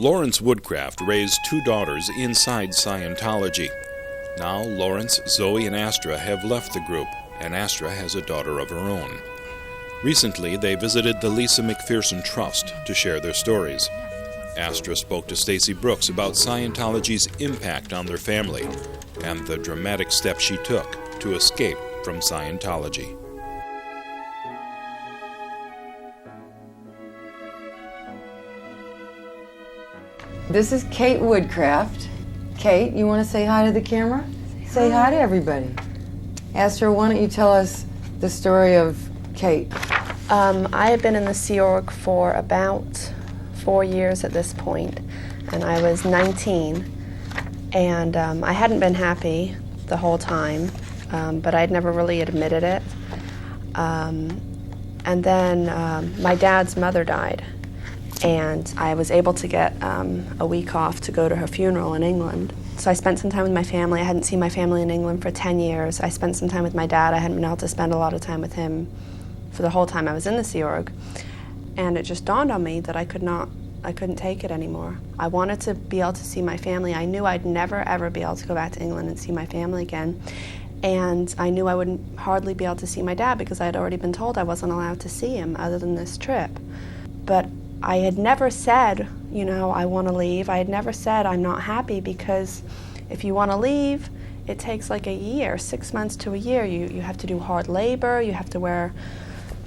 Lawrence Woodcraft raised 2 daughters inside Scientology. Now Lawrence, Zoe, and Astra have left the group, and Astra has a daughter of her own. Recently, they visited the Lisa McPherson Trust to share their stories. Astra spoke to Stacy Brooks about Scientology's impact on their family and the dramatic steps she took to escape from Scientology. This is Kate Woodcraft. Kate, you want to say hi to the camera? Say hi to everybody. Astra, why don't you tell us the story of Kate? I had been in the Sea Org for about 4 years at this point, and I was 19, and I hadn't been happy the whole time, but I'd never really admitted it. And then my dad's mother died, and I was able to get a week off to go to her funeral in England. So I spent some time with my family. I hadn't seen my family in England for 10 years. I spent some time with my dad. I hadn't been able to spend a lot of time with him for the whole time I was in the Sea Org. And it just dawned on me that I couldn't take it anymore. I wanted to be able to see my family. I knew I'd never ever be able to go back to England and see my family again. And I knew I wouldn't hardly be able to see my dad because I had already been told I wasn't allowed to see him other than this trip. But I had never said, you know, I want to leave. I had never said I'm not happy, because if you want to leave, it takes like a year, 6 months to a year. You have to do hard labor, you have to wear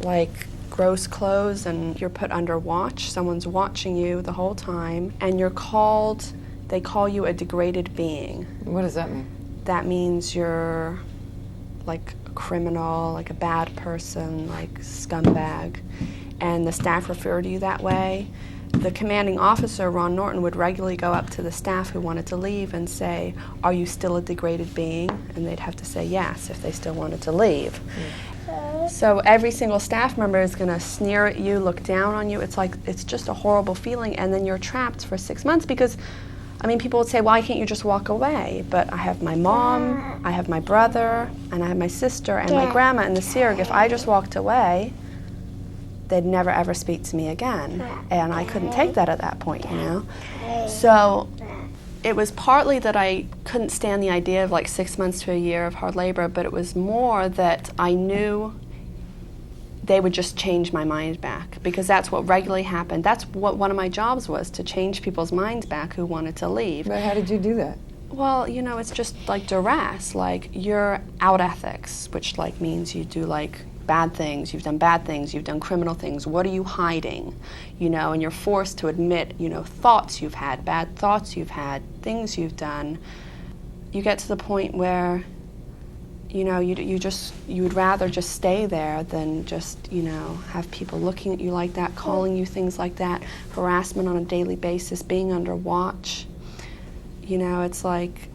like gross clothes, and you're put under watch. Someone's watching you the whole time, and they call you a degraded being. What does that mean? That means you're like a criminal, like a bad person, like scumbag. And the staff refer to you that way. The commanding officer, Ron Norton, would regularly go up to the staff who wanted to leave and say, "Are you still a degraded being?" And they'd have to say yes if they still wanted to leave. So every single staff member is going to sneer at you, look down on you. It's just a horrible feeling, and then you're trapped for 6 months because, I mean, people would say, why can't you just walk away? But I have my mom, I have my brother, and I have my sister and my grandma in the Sea Org. If I just walked away, they'd never ever speak to me again. And I couldn't take that at that point, you know? So it was partly that I couldn't stand the idea of like 6 months to a year of hard labor, but it was more that I knew they would just change my mind back, because that's what regularly happened. That's what one of my jobs was, to change people's minds back who wanted to leave. But how did you do that? Well, you know, it's just like duress, like you're out ethics, which like means you do like bad things, you've done bad things, you've done criminal things. What are you hiding? You know, and you're forced to admit, you know, thoughts you've had, bad thoughts you've had, things you've done. You get to the point where, you know, you would rather just stay there than just, you know, have people looking at you like that, calling you things like that, harassment on a daily basis, being under watch. You know, it's like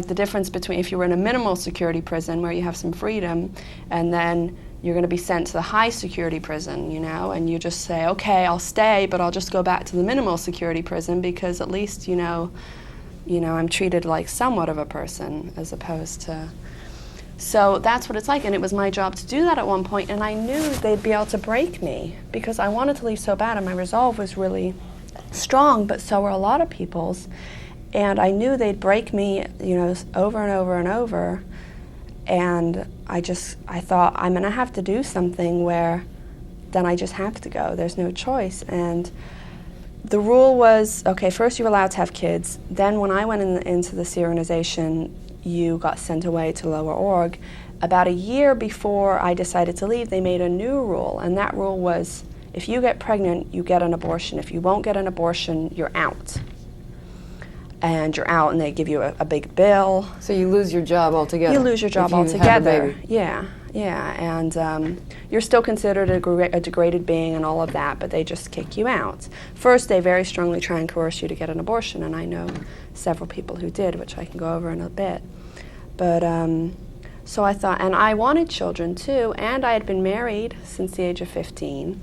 the difference between if you were in a minimal security prison where you have some freedom, and then you're going to be sent to the high security prison, you know, and you just say, okay, I'll stay, but I'll just go back to the minimal security prison because at least, you know, I'm treated like somewhat of a person, as opposed to. So that's what it's like, and it was my job to do that at one point, and I knew they'd be able to break me because I wanted to leave so bad, and my resolve was really strong, but so were a lot of people's. And I knew they'd break me, you know, over and over and over. And I thought, I'm going to have to do something where then I just have to go. There's no choice. And the rule was, okay, first you were allowed to have kids. Then when I went into the Sea organization, you got sent away to lower org. About a year before I decided to leave, they made a new rule. And that rule was, if you get pregnant, you get an abortion. If you won't get an abortion, you're out. And you're out, and they give you a big bill. So you lose your job altogether? You lose your job altogether. Yeah, and you're still considered a degraded being and all of that, but they just kick you out. First, they very strongly try and coerce you to get an abortion, and I know several people who did, which I can go over in a bit. But so I thought, and I wanted children too, and I had been married since the age of 15,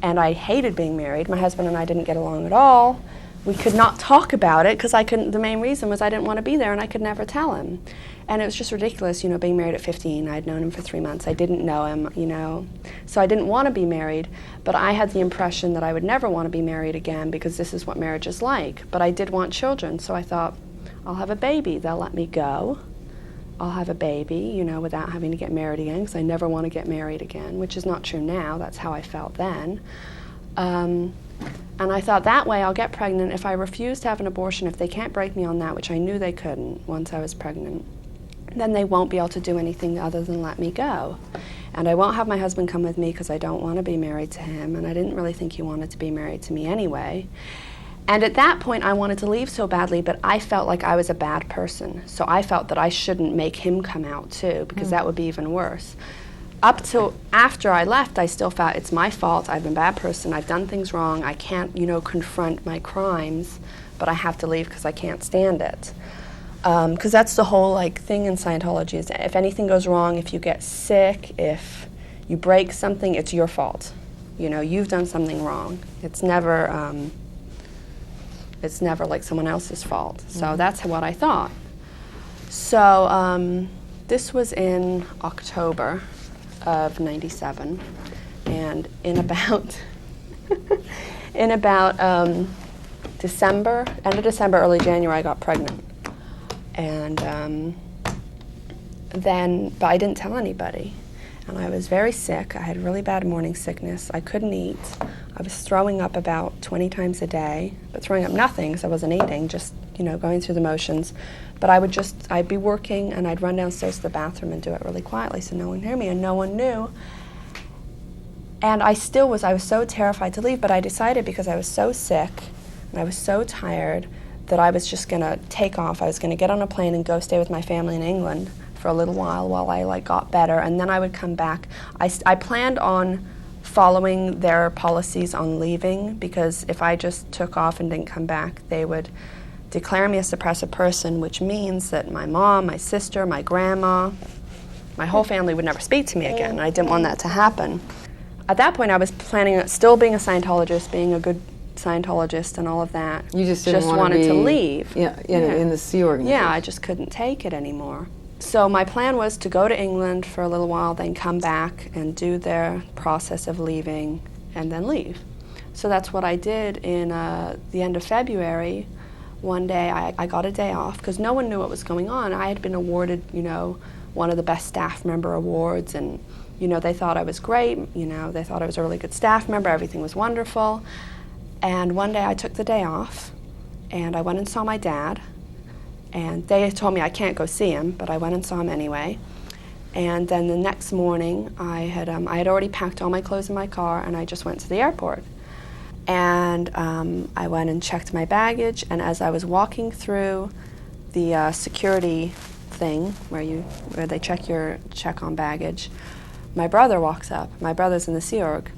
and I hated being married. My husband and I didn't get along at all. we could not talk about it because I couldn't. The main reason was I didn't want to be there, and I could never tell him. And it was just ridiculous, you know, being married at 15. I'd known him for 3 months. I didn't know him, you know. So I didn't want to be married, but I had the impression that I would never want to be married again because this is what marriage is like. But I did want children, so I thought, I'll have a baby. They'll let me go. I'll have a baby, you know, without having to get married again, because I never want to get married again, which is not true now. That's how I felt then. And I thought that way I'll get pregnant. If I refuse to have an abortion, if they can't break me on that, which I knew they couldn't once I was pregnant, then they won't be able to do anything other than let me go. And I won't have my husband come with me because I don't want to be married to him, and I didn't really think he wanted to be married to me anyway. And at that point, I wanted to leave so badly, but I felt like I was a bad person. So I felt that I shouldn't make him come out too, because that would be even worse. Up till after I left, I still felt it's my fault. I've been a bad person. I've done things wrong. I can't, you know, confront my crimes, but I have to leave because I can't stand it. Because that's the whole like thing in Scientology is if anything goes wrong, if you get sick, if you break something, it's your fault. You know, you've done something wrong. It's never like someone else's fault. So that's what I thought. So this was in October of '97, and in about December, end of December, early January, I got pregnant. And but I didn't tell anybody. And I was very sick. I had really bad morning sickness. I couldn't eat. I was throwing up about 20 times a day, but throwing up nothing because I wasn't eating, just, you know, going through the motions. But I'd be working and I'd run downstairs to the bathroom and do it really quietly so no one heard me, and no one knew. And I was so terrified to leave, but I decided because I was so sick and I was so tired that I was just gonna take off. I was gonna get on a plane and go stay with my family in England for a little while I like got better, and then I would come back. I planned on following their policies on leaving, because if I just took off and didn't come back, they would declare me a suppressive person, which means that my mom, my sister, my grandma, my whole family would never speak to me again, and I didn't want that to happen. At that point, I was planning on still being a Scientologist, being a good Scientologist and all of that. You just wanted to leave. In the Sea organization. Yeah, I just couldn't take it anymore. So my plan was to go to England for a little while, then come back and do their process of leaving, and then leave. So that's what I did in the end of February. One day I got a day off because no one knew what was going on. I had been awarded, you know, one of the best staff member awards, and, you know, they thought I was great. You know, they thought I was a really good staff member. Everything was wonderful. And one day I took the day off, and I went and saw my dad. And they told me I can't go see him, but I went and saw him anyway. And then the next morning, I had already packed all my clothes in my car, and I just went to the airport. And I went and checked my baggage, and as I was walking through the security thing where they check on baggage, my brother walks up. My brother's in the Sea Org,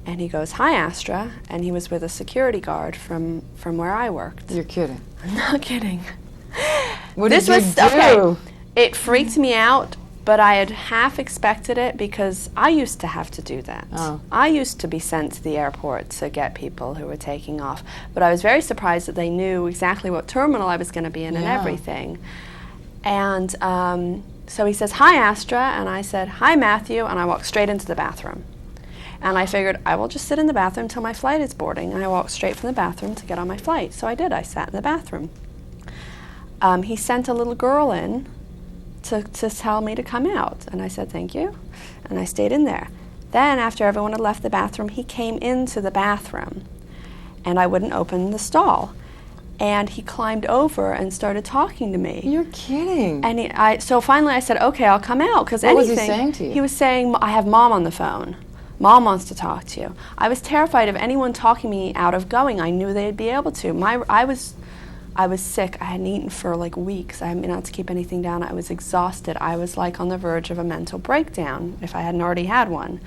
and he goes, "Hi, Astra," and he was with a security guard from where I worked. You're kidding. I'm not kidding. What did you do? Okay, it freaked me out, but I had half expected it because I used to have to do that. Oh. I used to be sent to the airport to get people who were taking off, but I was very surprised that they knew exactly what terminal I was going to be in and everything. And so he says, "Hi, Astra," and I said, "Hi, Matthew," and I walked straight into the bathroom. And I figured, I will just sit in the bathroom until my flight is boarding, and I walked straight from the bathroom to get on my flight. So I did. I sat in the bathroom. He sent a little girl in to tell me to come out, and I said thank you, and I stayed in there. Then after everyone had left the bathroom, he came into the bathroom, and I wouldn't open the stall, and he climbed over and started talking to me. You're kidding. And so finally I said, okay, I'll come out, because What was he saying to you? He was saying, "I have Mom on the phone. Mom wants to talk to you." I was terrified of anyone talking me out of going. I knew they'd be able to. I was sick. I hadn't eaten for like weeks. I hadn't been able to keep anything down. I was exhausted. I was like on the verge of a mental breakdown if I hadn't already had one.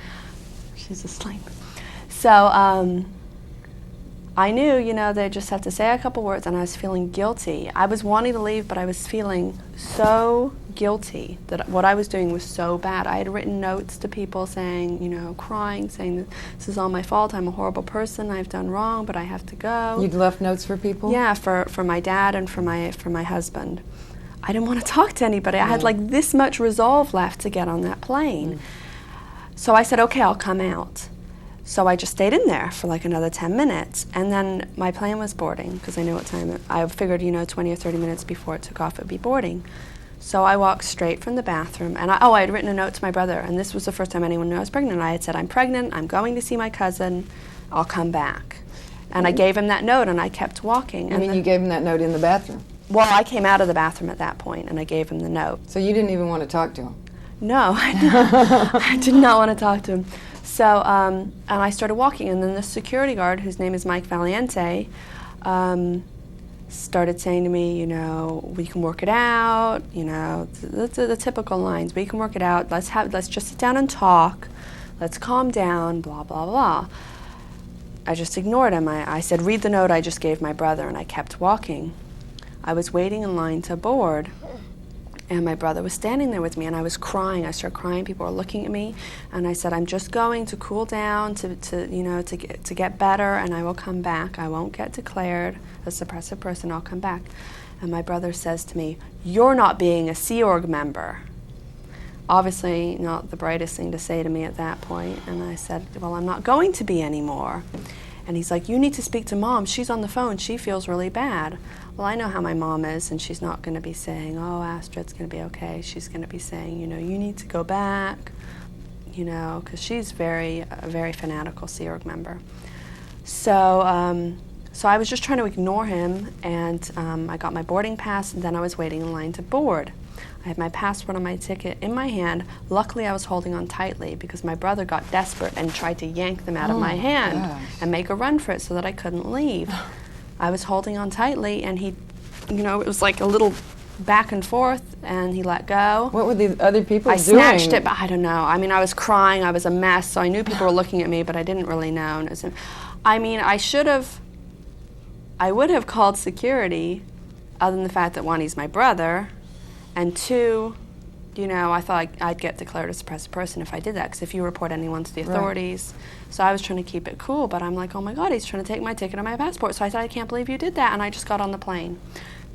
She's asleep. So I knew, you know, they just had to say a couple words, and I was feeling guilty. I was wanting to leave, but I was feeling so guilty that what I was doing was so bad. I had written notes to people saying, you know, crying, saying this is all my fault, I'm a horrible person, I've done wrong, but I have to go. You'd left notes for people? Yeah, for my dad and for my husband. I didn't want to talk to anybody. I had like this much resolve left to get on that plane. So I said, okay, I'll come out. So I just stayed in there for like another 10 minutes, and then my plane was boarding, because I knew what time I figured, you know, 20 or 30 minutes before it took off, it would be boarding. So I walked straight from the bathroom, and I had written a note to my brother, and this was the first time anyone knew I was pregnant. I had said, I'm pregnant, I'm going to see my cousin, I'll come back. And I gave him that note, and I kept walking. I mean, you gave him that note in the bathroom? Well, I came out of the bathroom at that point, and I gave him the note. So you didn't even want to talk to him? No, I did not want to talk to him. So, and I started walking, and then the security guard, whose name is Mike Valiente, started saying to me, you know, we can work it out, you know, the typical lines, we can work it out, let's just sit down and talk, let's calm down, blah, blah, blah. I just ignored him. I said, read the note I just gave my brother, and I kept walking. I was waiting in line to board, and my brother was standing there with me, and I was crying. I started crying. People were looking at me, and I said, I'm just going to cool down, to get better, and I will come back. I won't get declared a suppressive person. I'll come back. And my brother says to me, you're not being a Sea Org member. Obviously not the brightest thing to say to me at that point. And I said, well, I'm not going to be anymore. And he's like, you need to speak to Mom. She's on the phone. She feels really bad. Well, I know how my mom is, and she's not going to be saying, oh, Astra, it's going to be okay. She's going to be saying, you know, you need to go back, you know, because she's a very fanatical Sea Org member. So, so I was just trying to ignore him, and I got my boarding pass, and then I was waiting in line to board. I had my passport and my ticket in my hand. Luckily, I was holding on tightly because my brother got desperate and tried to yank them out of my hand and make a run for it so that I couldn't leave. I was holding on tightly, and he, you know, it was like a little back and forth, and he let go. What were the other people doing? I snatched it, but I don't know. I mean, I was crying. I was a mess, so I knew people were looking at me, but I didn't really know. And it was, I mean, I would have called security, other than the fact that one, he's my brother, and two, you know, I thought I'd get declared a suppressive person if I did that, because if you report anyone to the authorities. Right. So I was trying to keep it cool, but I'm like, oh my God, he's trying to take my ticket and my passport. So I said, I can't believe you did that, and I just got on the plane.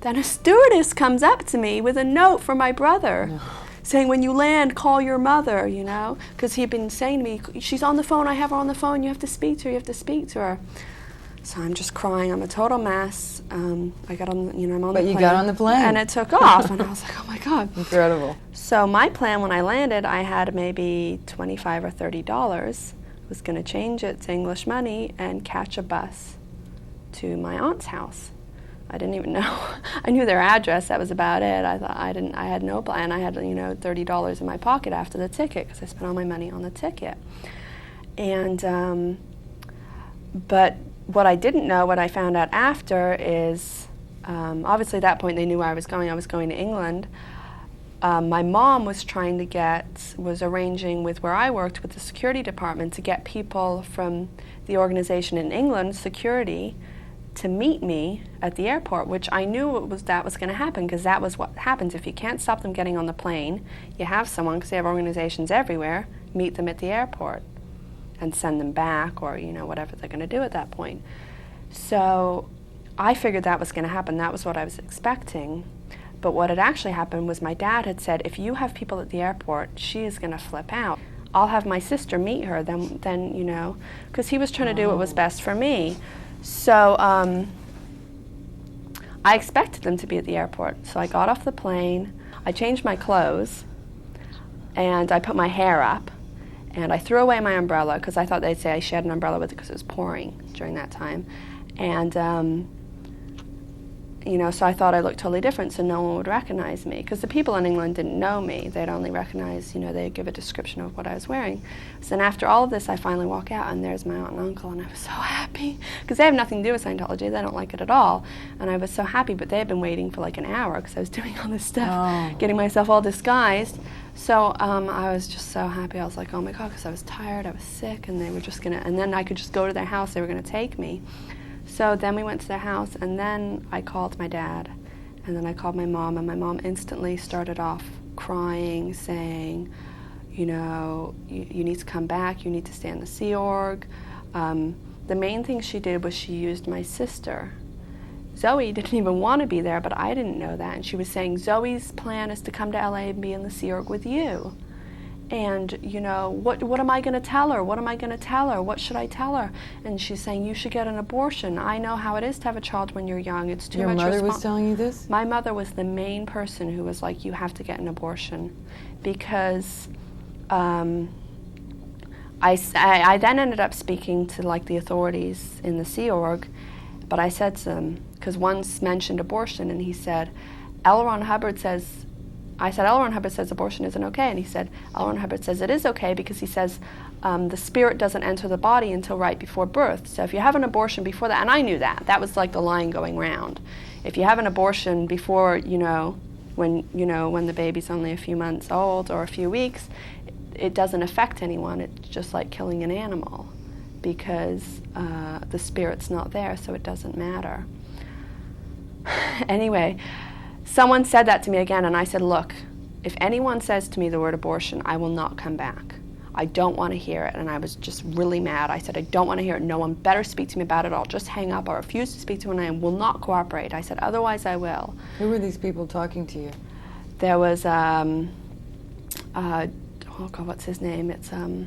Then a stewardess comes up to me with a note from my brother, saying, when you land, call your mother, you know, because he'd been saying to me, she's on the phone, I have her on the phone, you have to speak to her, you have to speak to her. So I'm just crying. I'm a total mess. I got on, you know, I'm on the plane. But you got on the plane. And it took off, and I was like, oh my God. Incredible. So my plan when I landed, I had maybe $25 or $30. I was going to change it to English money and catch a bus to my aunt's house. I didn't even know. I knew their address. That was about it. I had no plan. I had, you know, $30 in my pocket after the ticket because I spent all my money on the ticket. And, but what I didn't know, what I found out after is, obviously at that point they knew where I was going. I was going to England. My mom was arranging with where I worked with the security department to get people from the organization in England, security, to meet me at the airport, which I knew that was going to happen, because that was what happens. If you can't stop them getting on the plane, you have someone, because they have organizations everywhere, meet them at the airport and send them back, or, you know, whatever they're going to do at that point. So I figured that was going to happen. That was what I was expecting. But what had actually happened was my dad had said, if you have people at the airport, she is going to flip out. I'll have my sister meet her, then you know, because he was trying to do what was best for me. So I expected them to be at the airport. So I got off the plane, I changed my clothes, and I put my hair up. And I threw away my umbrella because I thought they'd say I shared an umbrella with it because it was pouring during that time. And, you know, so I thought I looked totally different so no one would recognize me. Because the people in England didn't know me. They'd only recognize, you know, they'd give a description of what I was wearing. So then after all of this, I finally walk out, and there's my aunt and uncle, and I was so happy. Because they have nothing to do with Scientology. They don't like it at all. And I was so happy, but they had been waiting for like an hour because I was doing all this stuff, getting myself all disguised. So I was just so happy. I was like, oh my God, because I was tired, I was sick, and they were just going to, and then I could just go to their house, they were going to take me. So then we went to their house, and then I called my dad, and then I called my mom, and my mom instantly started off crying, saying, you know, you need to come back, you need to stay in the Sea Org. The main thing she did was she used my sister. Zoe didn't even want to be there, but I didn't know that. And she was saying, Zoe's plan is to come to LA and be in the Sea Org with you. And, you know, what am I going to tell her? What am I going to tell her? What should I tell her? And she's saying, you should get an abortion. I know how it is to have a child when you're young. It's too much. Your mother was telling you this? My mother was the main person who was like, you have to get an abortion. Because I then ended up speaking to, like, the authorities in the Sea Org. But I said to them, because once mentioned abortion, and he said, L. Ron Hubbard says, I said, L. Ron Hubbard says abortion isn't okay. And he said, L. Ron Hubbard says it is okay because he says the spirit doesn't enter the body until right before birth. So if you have an abortion before that, and I knew that. That was like the line going round. If you have an abortion before, when the baby's only a few months old or a few weeks, it doesn't affect anyone. It's just like killing an animal because the spirit's not there, so it doesn't matter. Anyway, someone said that to me again, and I said, look, if anyone says to me the word abortion, I will not come back. I don't want to hear it. And I was just really mad. I said, I don't want to hear it. No one better speak to me about it. I'll just hang up. I refuse to speak to anyone. I will not cooperate. I said, otherwise I will. Who were these people talking to you? There was, oh God, what's his name? It's, I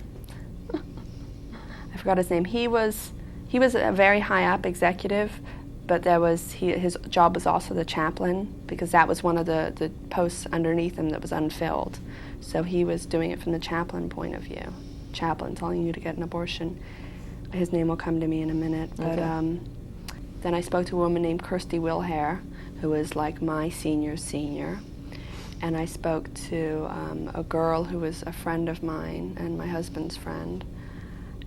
forgot his name. He was a very high up executive, but his job was also the chaplain, because that was one of the posts underneath him that was unfilled. So he was doing it from the chaplain point of view. Chaplain telling you to get an abortion. His name will come to me in a minute. But okay. Then I spoke to a woman named Kirsty Wilhare, who was like my senior's senior. And I spoke to a girl who was a friend of mine and my husband's friend.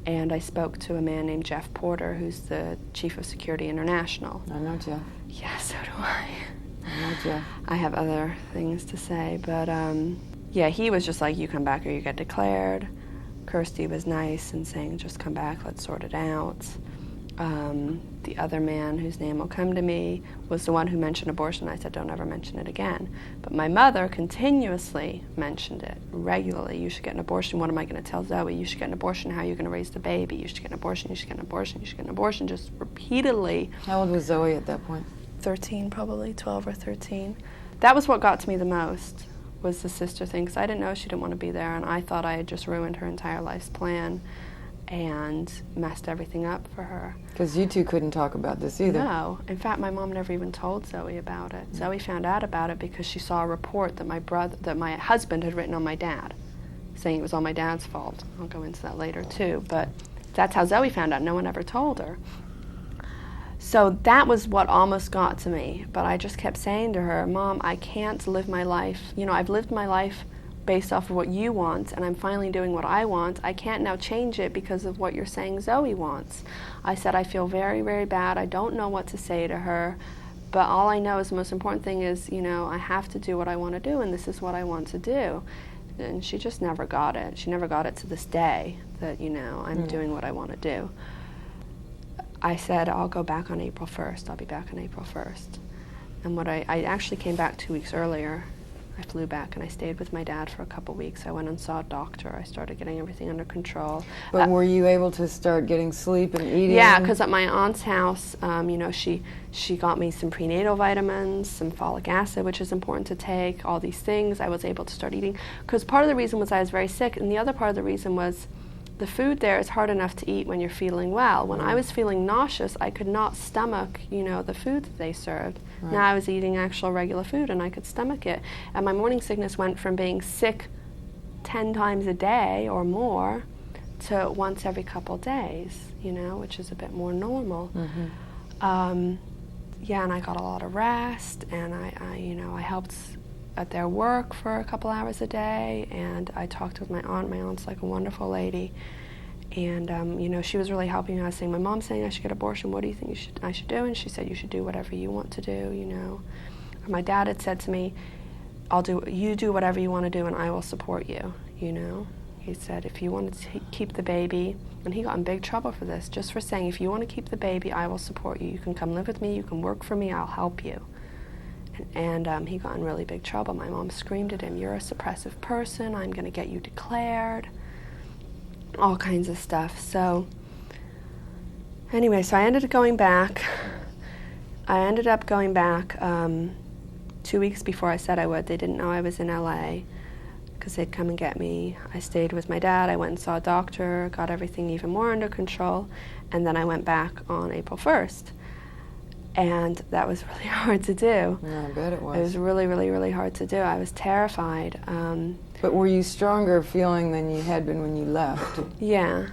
And I spoke to a man named Jeff Porter, who's the Chief of Security International. I know Jeff. Yeah, so do I. I know Jeff. I have other things to say, but yeah, he was just like, you come back or you get declared. Kirsty was nice and saying, just come back, let's sort it out. The other man, whose name will come to me, was the one who mentioned abortion. I said, don't ever mention it again. But my mother continuously mentioned it regularly. You should get an abortion. What am I going to tell Zoe? You should get an abortion. How are you going to raise the baby? You should get an abortion. You should get an abortion. You should get an abortion. Just repeatedly. How old was Zoe at that point? 13, probably 12 or 13. That was what got to me the most, was the sister thing, because I didn't know she didn't want to be there, and I thought I had just ruined her entire life's plan and messed everything up for her. Because you two couldn't talk about this either. No. In fact, my mom never even told Zoe about it. Zoe found out about it because she saw a report that my husband had written on my dad, saying it was all my dad's fault. I'll go into that later too, but that's how Zoe found out. No one ever told her. So that was what almost got to me, but I just kept saying to her, Mom, I can't live my life. I've lived my life based off of what you want, and I'm finally doing what I want. I can't now change it because of what you're saying Zoe wants. I said, I feel very, very bad. I don't know what to say to her, but all I know is the most important thing is, I have to do what I want to do, and this is what I want to do. And she just never got it. She never got it to this day that, I'm doing what I want to do. I said, I'll go back on April 1st. I'll be back on April 1st. And I actually came back 2 weeks earlier. I flew back and I stayed with my dad for a couple weeks. I went and saw a doctor. I started getting everything under control. But were you able to start getting sleep and eating? Yeah, because at my aunt's house, she got me some prenatal vitamins, some folic acid, which is important to take, all these things. I was able to start eating. Because part of the reason was I was very sick, and the other part of the reason was the food there is hard enough to eat when you're feeling well. When I was feeling nauseous, I could not stomach, the food that they served. Right. Now I was eating actual regular food and I could stomach it. And my morning sickness went from being sick 10 times a day or more to once every couple days, which is a bit more normal. Mm-hmm. Yeah, and I got a lot of rest, and I helped at their work for a couple hours a day, and I talked with my aunt. My aunt's like a wonderful lady, and she was really helping me. I was saying, my mom's saying I should get an abortion. What do you think I should do? And she said, you should do whatever you want to do. My dad had said to me, you do whatever you want to do, and I will support you. He said, if you want to keep the baby, and he got in big trouble for this, just for saying, if you want to keep the baby, I will support you. You can come live with me, you can work for me, I'll help you. And he got in really big trouble. My mom screamed at him, "You're a suppressive person, I'm going to get you declared," all kinds of stuff. So anyway, so I ended up going back. 2 weeks before I said I would. They didn't know I was in LA because they'd come and get me. I stayed with my dad. I went and saw a doctor, got everything even more under control, and then I went back on April 1st. And that was really hard to do. Yeah, I bet it was. It was really, really, really hard to do. I was terrified. But were you stronger feeling than you had been when you left? Yeah,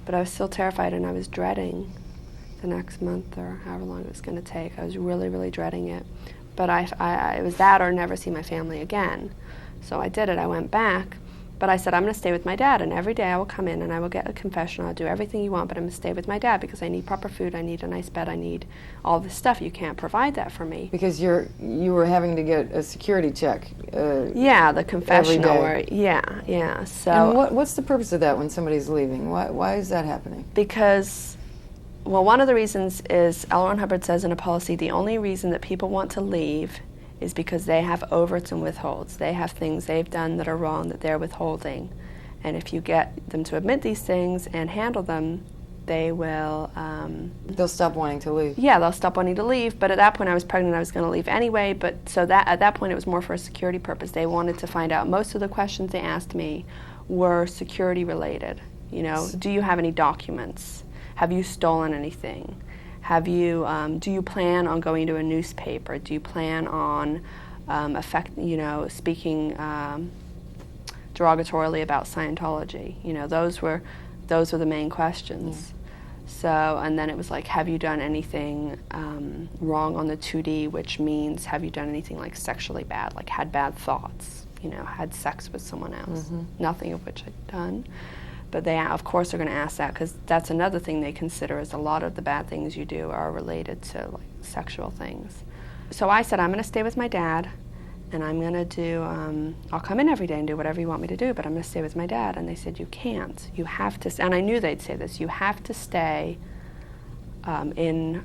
but I was still terrified, and I was dreading the next month or however long it was going to take. I was really, really dreading it. But it was that or never see my family again. So I did it. I went back. But I said, I'm going to stay with my dad, and every day I will come in and I will get a confessional. I'll do everything you want, but I'm going to stay with my dad because I need proper food, I need a nice bed, I need all this stuff. You can't provide that for me. Because you were having to get a security check. Yeah, the confessional. Every day. Yeah. So. And what's the purpose of that when somebody's leaving? Why is that happening? Because, well, one of the reasons is L. Ron Hubbard says in a policy, the only reason that people want to leave is because they have overts and withholds. They have things they've done that are wrong that they're withholding. And if you get them to admit these things and handle them, they will... they'll stop wanting to leave. Yeah, they'll stop wanting to leave. But at that point I was pregnant, I was going to leave anyway. But so that at that point it was more for a security purpose. They wanted to find out. Most of the questions they asked me were security related. You know, do you have any documents? Have you stolen anything? Have you? Do you plan on going to a newspaper? Do you plan on speaking derogatorily about Scientology? You know, those were the main questions. So, and then it was like, have you done anything wrong on the 2D, which means have you done anything like sexually bad, like had bad thoughts, you know, had sex with someone else, nothing of which I'd done. But they, of course, are going to ask that because that's another thing they consider is a lot of the bad things you do are related to like sexual things. So I said, I'm going to stay with my dad, and I'm going to do, I'll come in every day and do whatever you want me to do, but I'm going to stay with my dad. And they said, you can't. You have to, and I knew they'd say this, you have to stay in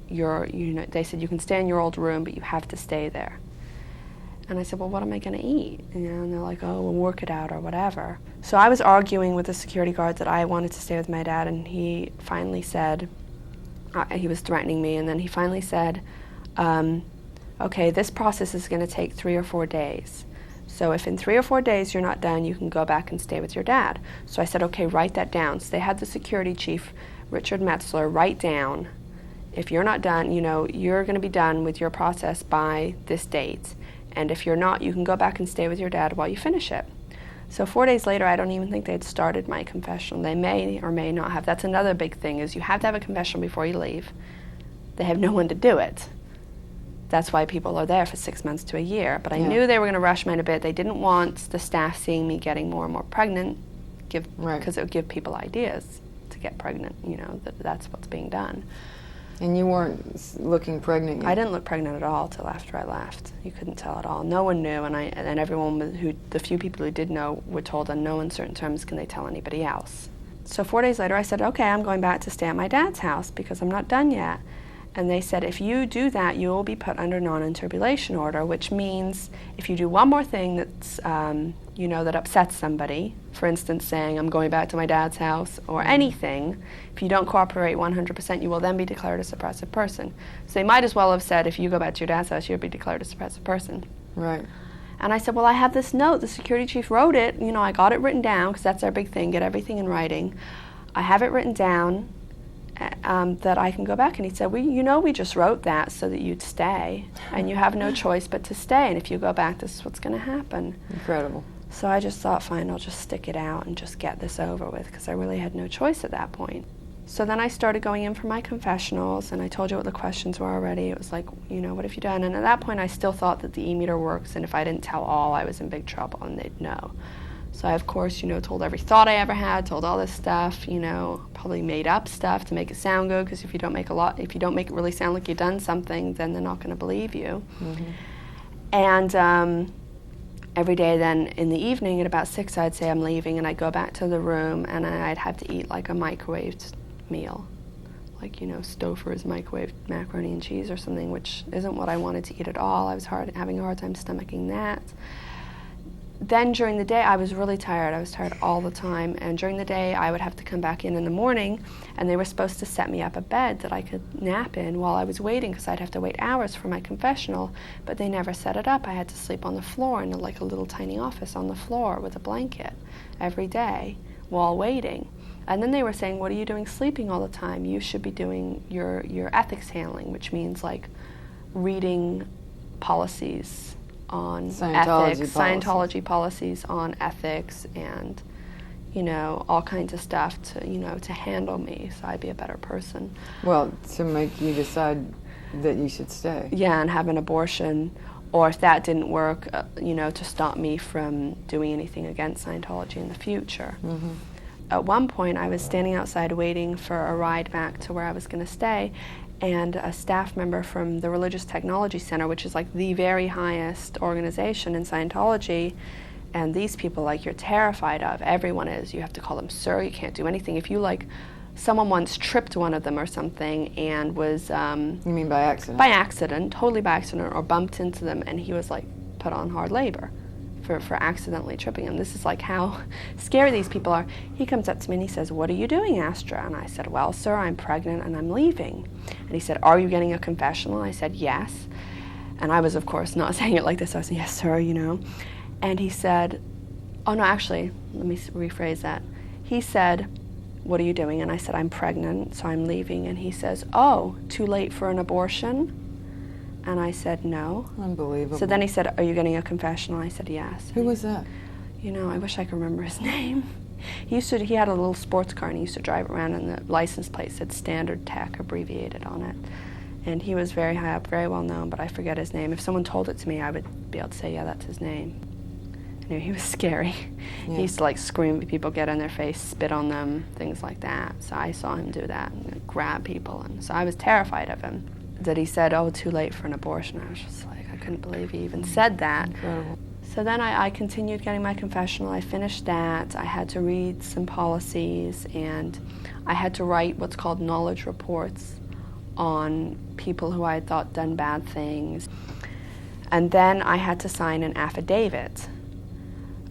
your, they said you can stay in your old room, but you have to stay there. And I said, well, what am I going to eat? And they're like, oh, we'll work it out or whatever. So I was arguing with the security guard that I wanted to stay with my dad, and he finally said, he was threatening me, and then he finally said, okay, this process is going to take 3 or 4 days. So if in 3 or 4 days you're not done, you can go back and stay with your dad. So I said, okay, write that down. So they had the security chief, Richard Metzler, write down, if you're not done, you're going to be done with your process by this date. And if you're not, you can go back and stay with your dad while you finish it. So 4 days later, I don't even think they'd started my confessional. They may or may not have. That's another big thing, is you have to have a confessional before you leave. They have no one to do it. That's why people are there for 6 months to a year. But I knew they were going to rush mine a bit. They didn't want the staff seeing me getting more and more pregnant, because it would give people ideas to get pregnant, that's what's being done. And you weren't looking pregnant yet? I didn't look pregnant at all till after I left. You couldn't tell at all. No one knew, and everyone the few people who did know were told on no uncertain terms can they tell anybody else. So 4 days later I said, okay, I'm going back to stay at my dad's house because I'm not done yet. And they said, if you do that, you will be put under non-interpolation order, which means if you do one more thing that's, that upsets somebody, for instance, saying, I'm going back to my dad's house, or anything, if you don't cooperate 100%, you will then be declared a suppressive person. So they might as well have said, if you go back to your dad's house, you'll be declared a suppressive person. Right. And I said, well, I have this note. The security chief wrote it. I got it written down, because that's our big thing, get everything in writing. I have it written down. That I can go back. And he said, we just wrote that so that you'd stay, and you have no choice but to stay, and if you go back, this is what's going to happen. Incredible. So I just thought, fine, I'll just stick it out and just get this over with, because I really had no choice at that point. So then I started going in for my confessionals, and I told you what the questions were already. It was like, what have you done? And at that point I still thought that the e-meter works, and if I didn't tell all, I was in big trouble, and they'd know. So I, of course, told every thought I ever had, told all this stuff, probably made up stuff to make it sound good, because if you don't make it really sound like you've done something, then they're not going to believe you. And every day then in the evening at about 6, I'd say I'm leaving, and I'd go back to the room, and I'd have to eat like a microwaved meal, like, Stouffer's microwave macaroni and cheese or something, which isn't what I wanted to eat at all. I was having a hard time stomaching that. Then during the day, I was really tired. I was tired all the time. And during the day, I would have to come back in the morning, and they were supposed to set me up a bed that I could nap in while I was waiting, because I'd have to wait hours for my confessional. But they never set it up. I had to sleep on the floor in like a little tiny office on the floor with a blanket every day while waiting. And then they were saying, what are you doing sleeping all the time? You should be doing your ethics handling, which means like reading policies on ethics, Scientology policies on ethics, and all kinds of stuff to handle me so I'd be a better person. Well, to make you decide that you should stay. Yeah, and have an abortion, or if that didn't work, to stop me from doing anything against Scientology in the future. Mm-hmm. At one point, I was standing outside waiting for a ride back to where I was going to stay, and a staff member from the Religious Technology Center, which is like the very highest organization in Scientology, and these people like you're terrified of. Everyone is. You have to call them sir. You can't do anything. If you someone once tripped one of them or something and was... you mean by accident? By accident, totally by accident, or bumped into them, and he was put on hard labor for accidentally tripping him. This is how scary these people are. He comes up to me and he says, what are you doing, Astra? And I said, well, sir, I'm pregnant and I'm leaving. And he said, are you getting a confessional? I said, yes. And I was, of course, not saying it like this. I said, yes, sir, And he said, oh, no, actually, let me rephrase that. He said, what are you doing? And I said, I'm pregnant, so I'm leaving. And he says, oh, too late for an abortion? And I said, no. Unbelievable. So then he said, are you getting a confessional? I said, yes. Who was that? I wish I could remember his name. He had a little sports car, and he used to drive around, and the license plate said Standard Tech abbreviated on it. And he was very high up, very well known, but I forget his name. If someone told it to me, I would be able to say, yeah, that's his name. I knew he was scary. Yeah. He used to scream at people, get in their face, spit on them, things like that. So I saw him do that and grab people, and so I was terrified of him. That he said, oh, too late for an abortion. I was just I couldn't believe he even said that. Incredible. So then I continued getting my confessional. I finished that. I had to read some policies, and I had to write what's called knowledge reports on people who I had thought done bad things. And then I had to sign an affidavit.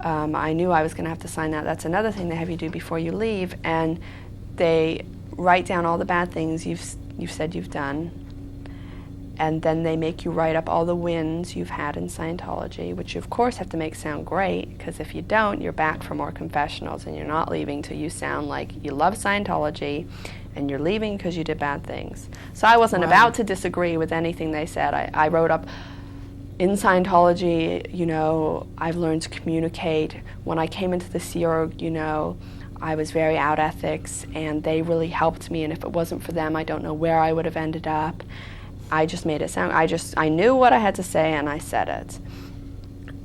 I knew I was going to have to sign that. That's another thing they have you do before you leave. And they write down all the bad things you've said you've done. And then they make you write up all the wins you've had in Scientology, which you, of course, have to make sound great, because if you don't, you're back for more confessionals, and you're not leaving till you sound like you love Scientology, and you're leaving because you did bad things. So I wasn't about to disagree with anything they said. I wrote up, in Scientology, I've learned to communicate. When I came into the Sea Org, I was very out ethics, and they really helped me, and if it wasn't for them, I don't know where I would have ended up. I just made it sound, I knew what I had to say, and I said it.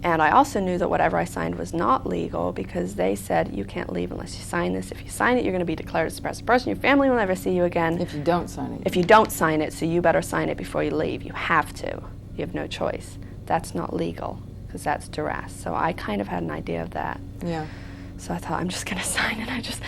And I also knew that whatever I signed was not legal, because they said, you can't leave unless you sign this. If you sign it, you're going to be declared a suppressed person. Your family will never see you again. If you don't sign it. If you don't sign it, so you better sign it before you leave. You have to. You have no choice. That's not legal, because that's duress. So I kind of had an idea of that. Yeah. So I thought, I'm just going to sign it.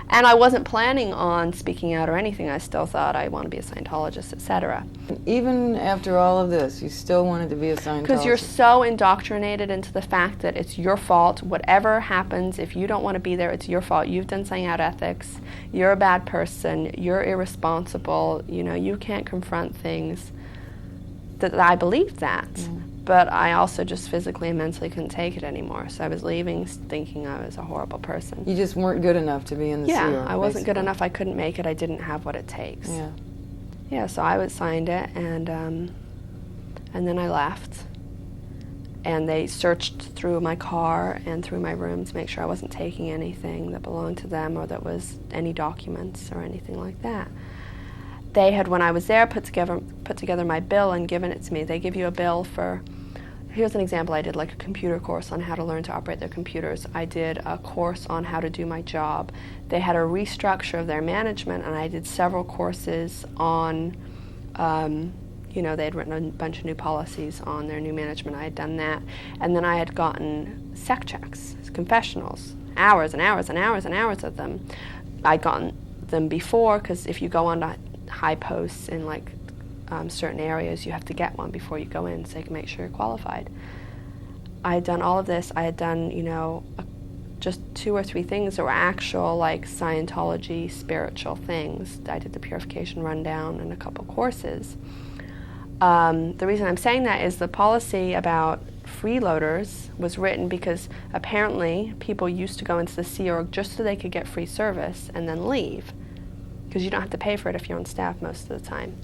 And I wasn't planning on speaking out or anything. I still thought I want to be a Scientologist, etc. Even after all of this, you still wanted to be a Scientologist? Because you're so indoctrinated into the fact that it's your fault. Whatever happens, if you don't want to be there, it's your fault. You've done something out of ethics. You're a bad person. You're irresponsible. You can't confront things. That I believed that. Mm. But I also just physically and mentally couldn't take it anymore. So I was leaving thinking I was a horrible person. You just weren't good enough to be in the Sea Org. Yeah, I wasn't good enough. I couldn't make it. I didn't have what it takes. Yeah. Yeah, so I signed it, and then I left. And they searched through my car and through my room to make sure I wasn't taking anything that belonged to them, or that was any documents or anything like that. They had, when I was there, put together my bill and given it to me. They give you a bill for, here's an example. I did a computer course on how to learn to operate their computers. I did a course on how to do my job. They had a restructure of their management, and I did several courses on, they had written a bunch of new policies on their new management. I had done that. And then I had gotten sec checks, confessionals, hours and hours and hours and hours of them. I'd gotten them before, because if you go on to high posts in like certain areas, you have to get one before you go in so they can make sure you're qualified. I had done all of this. I had done, just 2 or 3 things that were actual like Scientology spiritual things. I did the purification rundown and a couple courses. The reason I'm saying that is the policy about freeloaders was written because apparently people used to go into the Sea Org just so they could get free service and then leave, because you don't have to pay for it if you're on staff most of the time.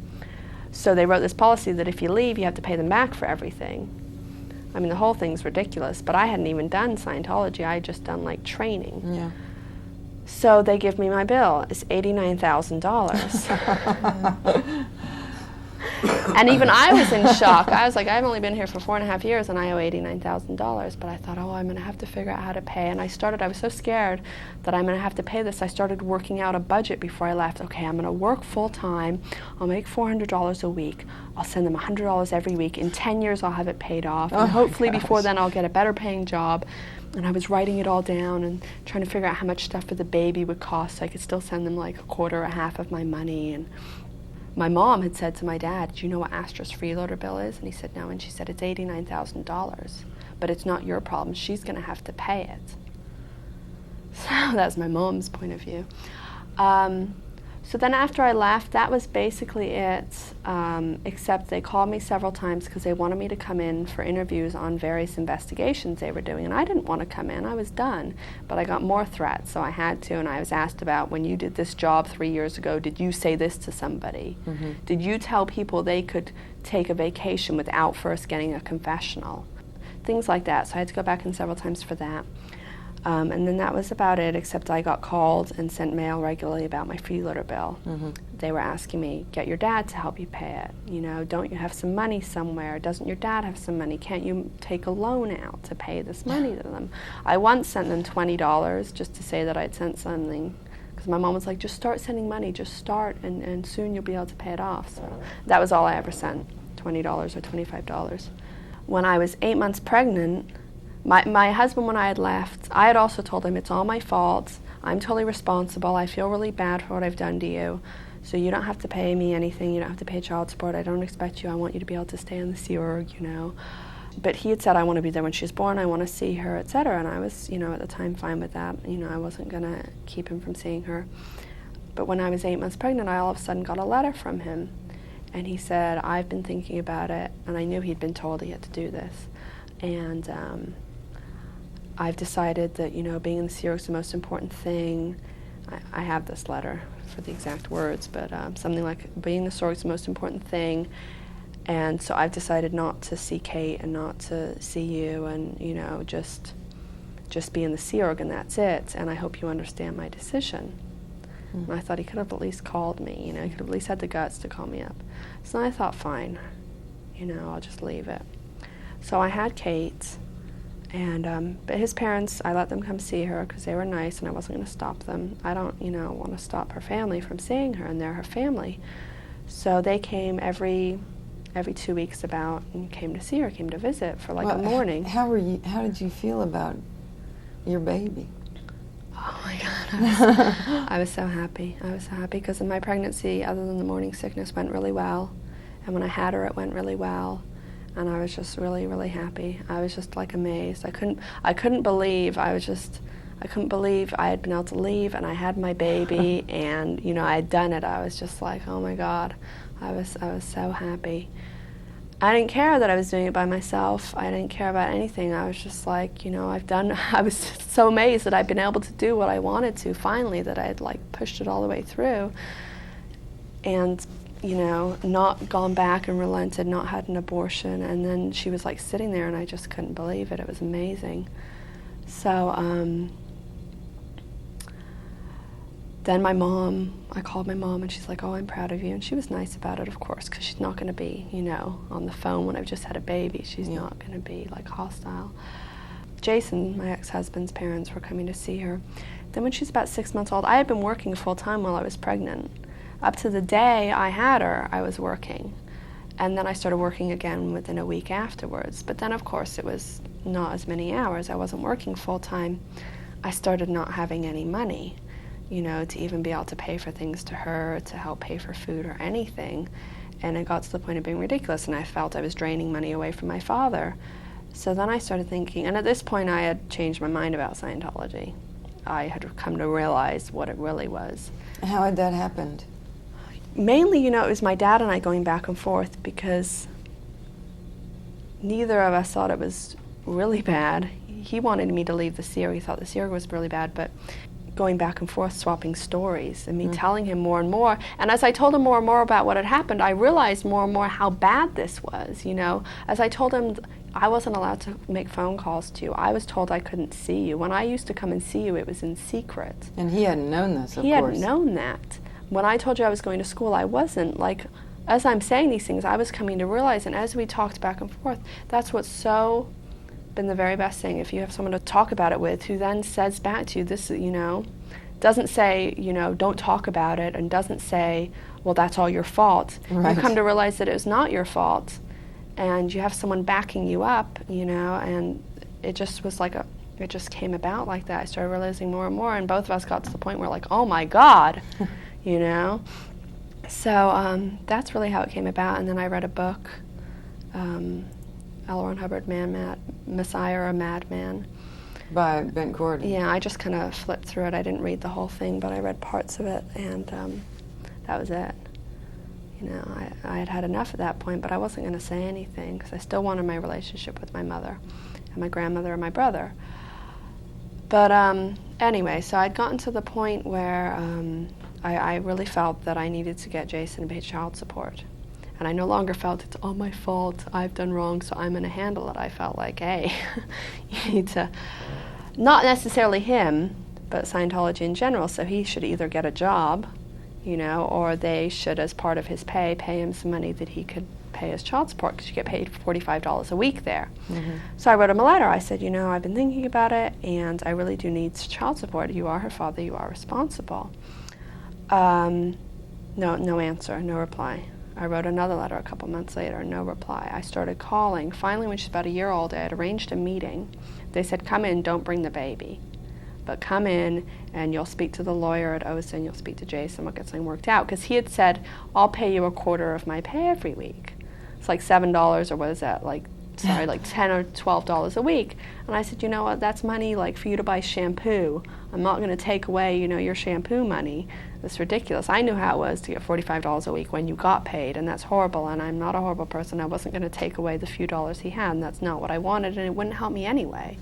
So they wrote this policy that if you leave, you have to pay them back for everything. I mean, the whole thing's ridiculous, but I hadn't even done Scientology. I had just done like training. Yeah. So they give me my bill. It's $89,000. And even I was in shock. I was like, I've only been here for 4.5 years and I owe $89,000. But I thought, I'm going to have to figure out how to pay. And I was so scared that I'm going to have to pay this. I started working out a budget before I left. Okay, I'm going to work full time. I'll make $400 a week. I'll send them $100 every week. In 10 years, I'll have it paid off. And hopefully before then, I'll get a better paying job. And I was writing it all down and trying to figure out how much stuff for the baby would cost so I could still send them like a quarter or half of my money. And my mom had said to my dad, do you know what Astra's freeloader bill is? And he said, no. And she said, it's $89,000. But it's not your problem. She's going to have to pay it. So that's my mom's point of view. So then after I left, that was basically it, except they called me several times because they wanted me to come in for interviews on various investigations they were doing. And I didn't want to come in. I was done. But I got more threats, so I had to. And I was asked about, when you did this job 3 years ago, did you say this to somebody? Mm-hmm. Did you tell people they could take a vacation without first getting a confessional? Things like that. So I had to go back in several times for that. And then that was about it, except I got called and sent mail regularly about my freeloader bill. Mm-hmm. They were asking me, get your dad to help you pay it. Don't you have some money somewhere? Doesn't your dad have some money? Can't you take a loan out to pay this money to them? I once sent them $20 just to say that I'd sent something, because my mom was like, just start sending money, just start, and soon you'll be able to pay it off. So that was all I ever sent, $20 or $25. When I was 8 months pregnant, my husband, when I had left, I had also told him, it's all my fault. I'm totally responsible. I feel really bad for what I've done to you. So you don't have to pay me anything. You don't have to pay child support. I don't expect you. I want you to be able to stay in the Sea Org, But he had said, I want to be there when she's born. I want to see her, etc. And I was, at the time fine with that. I wasn't going to keep him from seeing her. But when I was 8 months pregnant, I all of a sudden got a letter from him. And he said, I've been thinking about it. And I knew he'd been told he had to do this. And I've decided that, being in the Sea Org is the most important thing. I have this letter for the exact words, but something like, being in the Sea Org is the most important thing. And so I've decided not to see Kate and not to see you and, just be in the Sea Org and that's it. And I hope you understand my decision. Mm. And I thought he could have at least called me, he could have at least had the guts to call me up. So I thought, fine, I'll just leave it. So I had Kate. And but his parents, I let them come see her because they were nice and I wasn't going to stop them. I don't, want to stop her family from seeing her, and they're her family. So they came every 2 weeks about and came to see her, came to visit for a morning. How did you feel about your baby? Oh my God, I was so happy. I was so happy because in my pregnancy, other than the morning sickness, went really well. And when I had her, it went really well. And I was just really, really happy. I was just like amazed. I couldn't believe I had been able to leave and I had my baby and I had done it. I was just like, oh my God. I was so happy. I didn't care that I was doing it by myself. I didn't care about anything. I was just like, I was so amazed that I'd been able to do what I wanted to finally, that I had pushed it all the way through. And not gone back and relented, not had an abortion, and then she was sitting there and I just couldn't believe it. It was amazing. So then I called my mom and she's like, oh, I'm proud of you. And she was nice about it, of course, because she's not going to be, on the phone when I've just had a baby. She's not going to be hostile. Jason, my ex-husband's parents, were coming to see her. Then when she was about 6 months old, I had been working full time while I was pregnant. Up to the day I had her, I was working. And then I started working again within a week afterwards. But then, of course, it was not as many hours. I wasn't working full time. I started not having any money. to even be able to pay for things to her, to help pay for food or anything. And it got to the point of being ridiculous, and I felt I was draining money away from my father. So then I started thinking, and at this point I had changed my mind about Scientology. I had come to realize what it really was. How had that happened? Mainly, it was my dad and I going back and forth because neither of us thought it was really bad. He wanted me to leave the Syria. He thought the Syria was really bad, but going back and forth, swapping stories, and me telling him more and more. And as I told him more and more about what had happened, I realized more and more how bad this was, As I told him I wasn't allowed to make phone calls to you. I was told I couldn't see you. When I used to come and see you, it was in secret. And he hadn't known this, of course. He hadn't known that. When I told you I was going to school, I wasn't. As I'm saying these things, I was coming to realize, and as we talked back and forth, that's what's so been the very best thing. If you have someone to talk about it with who then says back to you, this, doesn't say, don't talk about it, and doesn't say, well, that's all your fault. Right. You come to realize that it's not your fault, and you have someone backing you up, and it just was it just came about like that. I started realizing more and more, and both of us got to the point where oh my God, So that's really how it came about. And then I read a book, L. Ron Hubbard, Messiah or a Madman. By Ben Gordon. Yeah, I just kind of flipped through it. I didn't read the whole thing, but I read parts of it, and that was it. I had had enough at that point, but I wasn't going to say anything because I still wanted my relationship with my mother and my grandmother and my brother. But anyway, so I'd gotten to the point where I really felt that I needed to get Jason to pay child support. And I no longer felt it's all my fault, I've done wrong, so I'm going to handle it. I felt like, hey, you need to, not necessarily him, but Scientology in general, so he should either get a job, or they should, as part of his pay him some money that he could pay as child support, because you get paid $45 a week there. Mm-hmm. So I wrote him a letter. I said, I've been thinking about it, and I really do need child support. You are her father, you are responsible. No answer, no reply. I wrote another letter a couple months later, no reply. I started calling. Finally, when she's about a year old, I had arranged a meeting. They said, come in, don't bring the baby. But come in, and you'll speak to the lawyer at OSA, and you'll speak to Jason, we'll get something worked out. Because he had said, I'll pay you a quarter of my pay every week. It's $7, or what is that, $10 or $12 a week. And I said, you know what, that's money for you to buy shampoo. I'm not going to take away, your shampoo money. That's ridiculous. I knew how it was to get $45 a week when you got paid, and that's horrible, and I'm not a horrible person. I wasn't going to take away the few dollars he had, and that's not what I wanted, and it wouldn't help me anyway.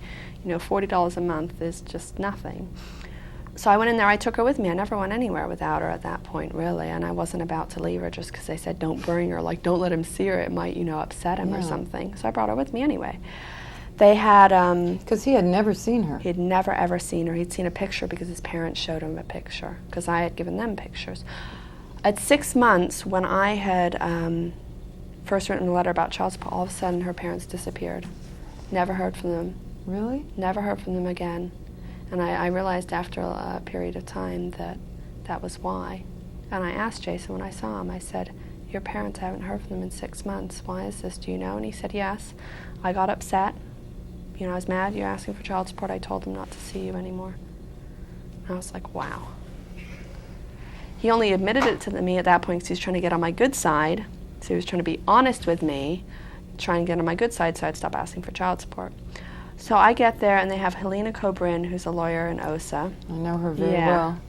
$40 a month is just nothing. So I went in there, I took her with me. I never went anywhere without her at that point, really, and I wasn't about to leave her just because they said don't bring her, don't let him see her, it might, upset him or something. So I brought her with me anyway. They had... Because he had never seen her. He'd never, ever seen her. He'd seen a picture because his parents showed him a picture, because I had given them pictures. At 6 months, when I had first written a letter about child support, all of a sudden her parents disappeared. Never heard from them. Really? Never heard from them again. And I realized after a period of time that was why. And I asked Jason when I saw him, I said, your parents, I haven't heard from them in 6 months. Why is this? Do you know? And he said, yes. I got upset. I was mad. You're asking for child support. I told them not to see you anymore. And I was like, wow. He only admitted it to me at that point because he was trying to get on my good side. So he was trying to be honest with me, trying to get on my good side so I'd stop asking for child support. So I get there, and they have Helena Cobrin, who's a lawyer in OSA. I know her very well.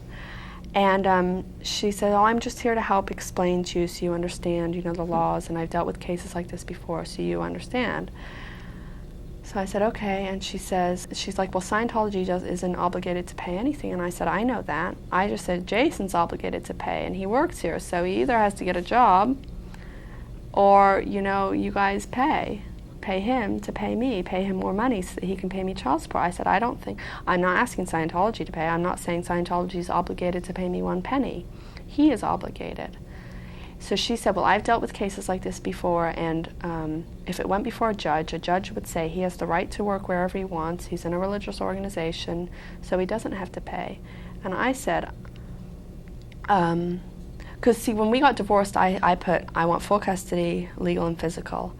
And she said, I'm just here to help explain to you so you understand, the laws, and I've dealt with cases like this before, so you understand. So I said, okay, and she's like, well, Scientology isn't obligated to pay anything. And I said, I know that. I just said, Jason's obligated to pay, and he works here, so he either has to get a job or, you guys pay him to pay me, pay him more money so that he can pay me child support. I said, I'm not asking Scientology to pay. I'm not saying Scientology is obligated to pay me 1 penny. He is obligated. So she said, well, I've dealt with cases like this before, and if it went before a judge would say he has the right to work wherever he wants. He's in a religious organization, so he doesn't have to pay. And I said, because see, when we got divorced, I put, I want full custody, legal and physical.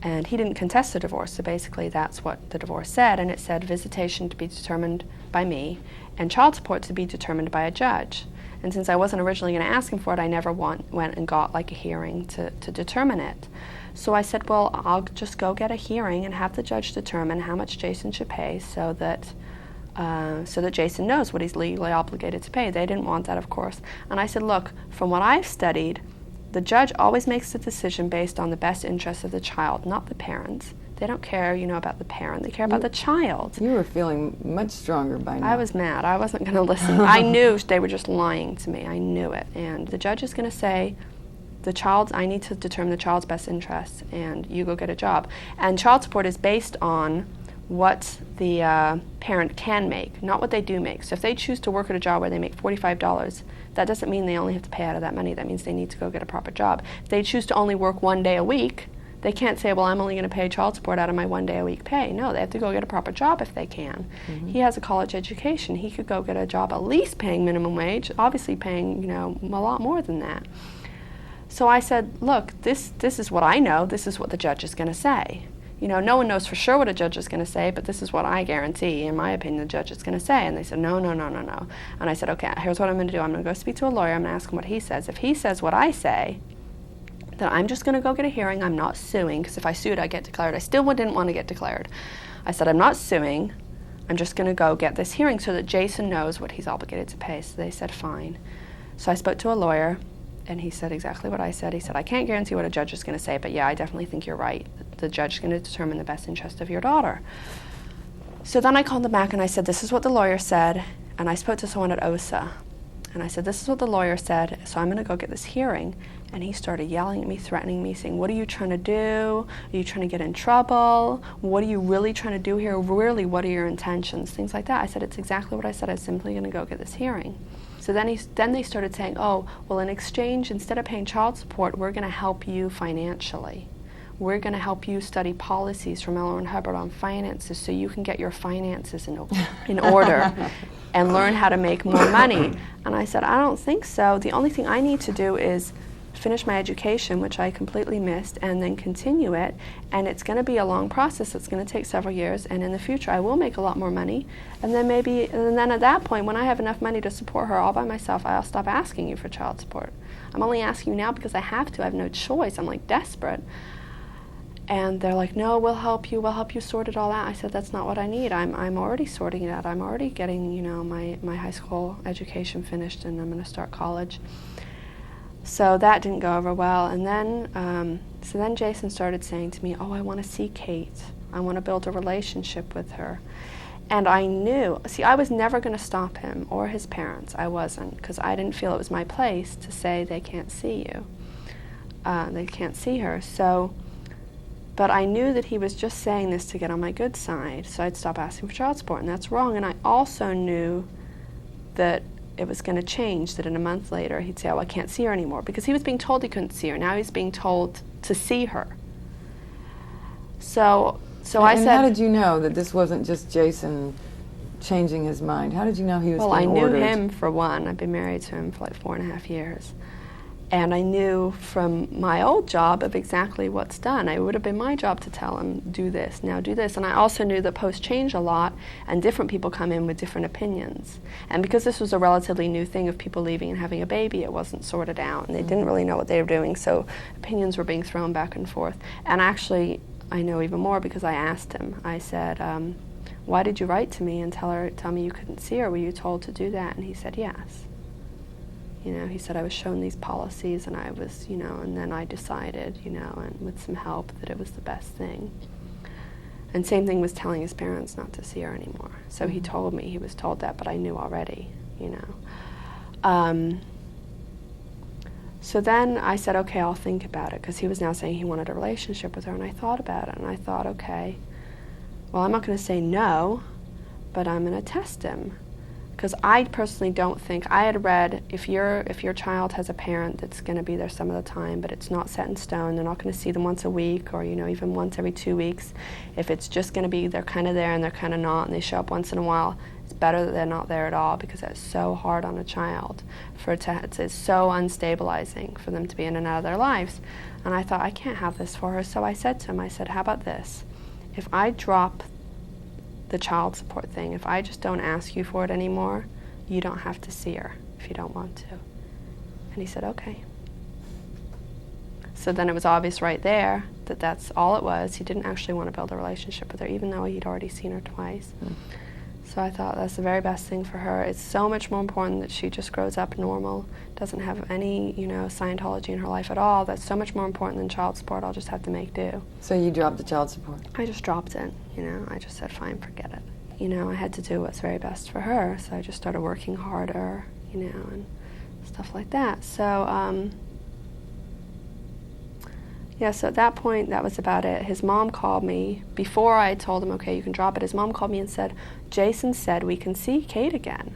And he didn't contest the divorce, so basically that's what the divorce said, and it said visitation to be determined by me and child support to be determined by a judge. And since I wasn't originally going to ask him for it, I never went and got like a hearing to determine it. So I said, well, I'll just go get a hearing and have the judge determine how much Jason should pay so that Jason knows what he's legally obligated to pay. They didn't want that, of course. And I said, look, from what I've studied, the judge always makes the decision based on the best interest of the child, not the parents. They don't care, about the parent. They care about the child. You were feeling much stronger by now. I was mad. I wasn't going to listen. I knew they were just lying to me. I knew it. And the judge is going to say, I need to determine the child's best interests, and you go get a job. And child support is based on what the parent can make, not what they do make. So if they choose to work at a job where they make $45, that doesn't mean they only have to pay out of that money. That means they need to go get a proper job. If they choose to only work 1 day a week, they can't say, well, I'm only going to pay child support out of my 1 day a week pay. No, they have to go get a proper job if they can. Mm-hmm. He has a college education. He could go get a job at least paying minimum wage, obviously paying, a lot more than that. So I said, look, this is what I know. This is what the judge is going to say. No one knows for sure what a judge is going to say, but this is what I guarantee, in my opinion, the judge is going to say. And they said, no. And I said, okay, here's what I'm going to do. I'm going to go speak to a lawyer. I'm going to ask him what he says. If he says what I say, then I'm just going to go get a hearing. I'm not suing, because if I sued, I'd get declared. I still didn't want to get declared. I said, I'm not suing. I'm just going to go get this hearing so that Jason knows what he's obligated to pay. So they said, fine. So I spoke to a lawyer, and he said exactly what I said. He said, I can't guarantee what a judge is going to say, but yeah, I definitely think you're right. The judge is going to determine the best interest of your daughter. So then I called them back and I said, this is what the lawyer said. And I spoke to someone at OSA. And I said, this is what the lawyer said, so I'm going to go get this hearing. And he started yelling at me, threatening me, saying, what are you trying to do? Are you trying to get in trouble? What are you really trying to do here? Really, what are your intentions? Things like that. I said, it's exactly what I said. I'm simply going to go get this hearing. So then they started saying, oh, well, in exchange, instead of paying child support, we're going to help you financially. We're going to help you study policies from L. Ron Hubbard on finances so you can get your finances in order and learn how to make more money. And I said, I don't think so. The only thing I need to do is finish my education, which I completely missed, and then continue it. And it's going to be a long process. It's going to take several years. And in the future, I will make a lot more money. And then at that point, when I have enough money to support her all by myself, I'll stop asking you for child support. I'm only asking you now because I have to. I have no choice. I'm like desperate. And they're like, no, we'll help you sort it all out. I said, that's not what I need. I'm already sorting it out. I'm already getting, my high school education finished, and I'm going to start college. So that didn't go over well. And then, then Jason started saying to me, oh, I want to see Kate. I want to build a relationship with her. And I knew, I was never going to stop him or his parents. I wasn't, because I didn't feel it was my place to say they can't see you. They can't see her. But I knew that he was just saying this to get on my good side, so I'd stop asking for child support, and that's wrong. And I also knew that it was going to change, that in a month later he'd say, oh, I can't see her anymore, because he was being told he couldn't see her. Now he's being told to see her. So I said... how did you know that this wasn't just Jason changing his mind? How did you know he was being ordered? Well, I knew him, for one. I've been married to him for like 4.5 years. And I knew from my old job of exactly what's done. It would have been my job to tell him, do this, now do this. And I also knew that posts change a lot, and different people come in with different opinions. And because this was a relatively new thing of people leaving and having a baby, it wasn't sorted out, and they didn't really know what they were doing, so opinions were being thrown back and forth. And actually, I know even more because I asked him. I said, why did you write to me and tell me you couldn't see her? Were you told to do that? And he said, yes. He said, I was shown these policies, and I was, and then I decided, and with some help, that it was the best thing. And same thing was telling his parents not to see her anymore. So he told me he was told that, but I knew already, So then I said, okay, I'll think about it, because he was now saying he wanted a relationship with her, and I thought about it, and I thought, okay, well, I'm not going to say no, but I'm going to test him. Because I personally don't think, I had read if your child has a parent that's going to be there some of the time, but it's not set in stone, they're not going to see them once a week or even once every 2 weeks. If it's just going to be they're kind of there and they're kind of not, and they show up once in a while, it's better that they're not there at all, because that's so hard on a child. It's so unstabilizing for them to be in and out of their lives. And I thought, I can't have this for her. So I said to him, I said, how about this? If I drop the child support thing, if I just don't ask you for it anymore, you don't have to see her if you don't want to. And he said, okay. So then it was obvious right there that that's all it was. He didn't actually want to build a relationship with her, even though he'd already seen her twice. So I thought that's the very best thing for her. It's so much more important that she just grows up normal, doesn't have any, Scientology in her life at all. That's so much more important than child support. I'll just have to make do. So you dropped the child support? I just dropped it, I just said, fine, forget it. I had to do what's very best for her, so I just started working harder, and stuff like that. So, so at that point, that was about it. His mom called me. Before I told him, okay, you can drop it, his mom called me and said, Jason said we can see Kate again.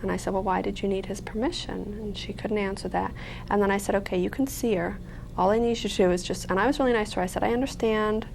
And I said, well, why did you need his permission? And she couldn't answer that. And then I said, okay, you can see her. All I need you to do is just, and I was really nice to her. I said, I understand.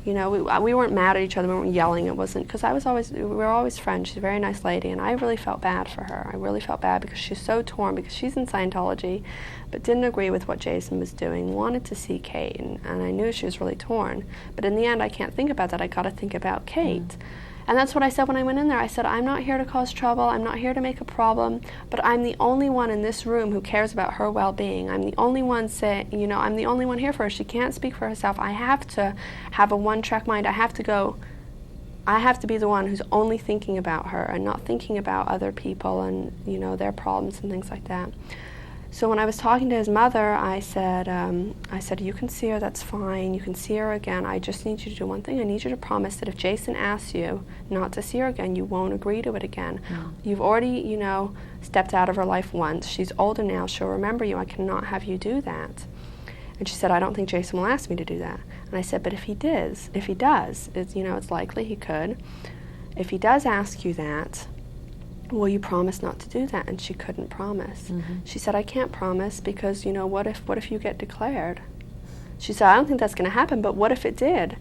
We weren't mad at each other. We weren't yelling. It wasn't, because we were always friends. She's a very nice lady, and I really felt bad for her. I really felt bad because she's so torn, because she's in Scientology, but didn't agree with what Jason was doing, wanted to see Kate, and I knew she was really torn. But in the end, I can't think about that. I got to think about Kate. And that's what I said when I went in there. I said, I'm not here to cause trouble. I'm not here to make a problem. But I'm the only one in this room who cares about her well-being. I'm the only one I'm the only one here for her. She can't speak for herself. I have to have a one-track mind. I have to be the one who's only thinking about her and not thinking about other people and, their problems and things like that. So when I was talking to his mother, I said, you can see her, that's fine. You can see her again. I just need you to do one thing. I need you to promise that if Jason asks you not to see her again, you won't agree to it again. No. You've already, stepped out of her life once. She's older now. She'll remember you. I cannot have you do that. And she said, I don't think Jason will ask me to do that. And I said, but if he does, it's likely he could. If he does ask you that, will you promise not to do that? And she couldn't promise. She said, I can't promise because, what if you get declared? She said, I don't think that's going to happen, but what if it did?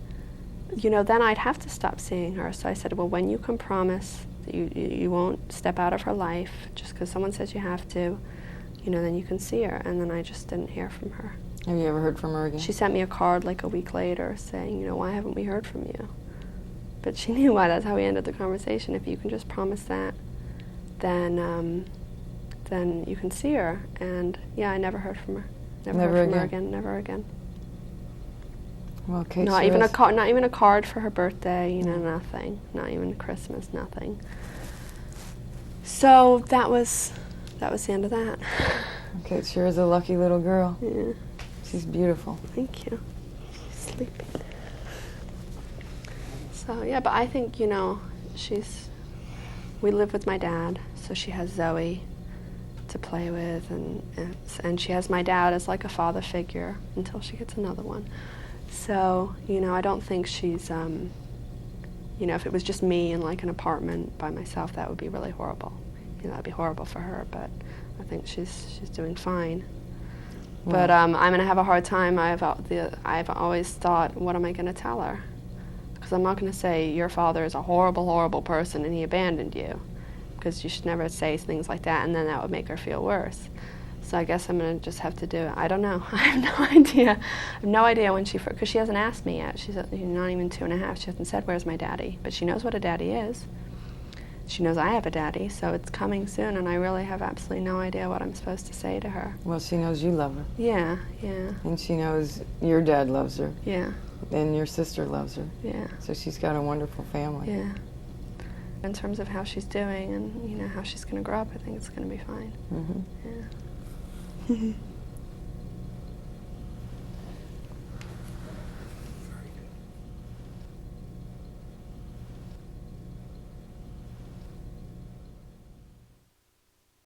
Then I'd have to stop seeing her. So I said, well, when you can promise that you won't step out of her life just because someone says you have to, then you can see her. And then I just didn't hear from her. Have you ever heard from her again? She sent me a card like a week later saying, why haven't we heard from you? But she knew why. That's how we ended the conversation. If you can just promise that, then you can see her. And I never heard from her. Never heard from her again. Never again. Well, Kate, not even a card for her birthday. Nothing. Not even Christmas. Nothing. So that was the end of that. Kate sure is a lucky little girl. Yeah. She's beautiful. Thank you. She's sleeping. So but I think we live with my dad, so she has Zoe to play with, and she has my dad as like a father figure until she gets another one. So, I don't think she's, if it was just me in like an apartment by myself, that would be really horrible. That'd be horrible for her, but I think she's doing fine. Yeah. But I'm going to have a hard time. I've always thought, what am I going to tell her? Because I'm not going to say, your father is a horrible, horrible person and he abandoned you. Because you should never say things like that, and then that would make her feel worse. So I guess I'm going to just have to do it. I don't know. I have no idea. I have no idea when because she hasn't asked me yet. She's not even 2.5. She hasn't said, where's my daddy? But she knows what a daddy is. She knows I have a daddy, so it's coming soon, and I really have absolutely no idea what I'm supposed to say to her. Well, she knows you love her. Yeah. And she knows your dad loves her. Yeah. And your sister loves her. Yeah. So she's got a wonderful family. Yeah. In terms of how she's doing and, how she's going to grow up, I think it's going to be fine. Mm-hmm. Yeah.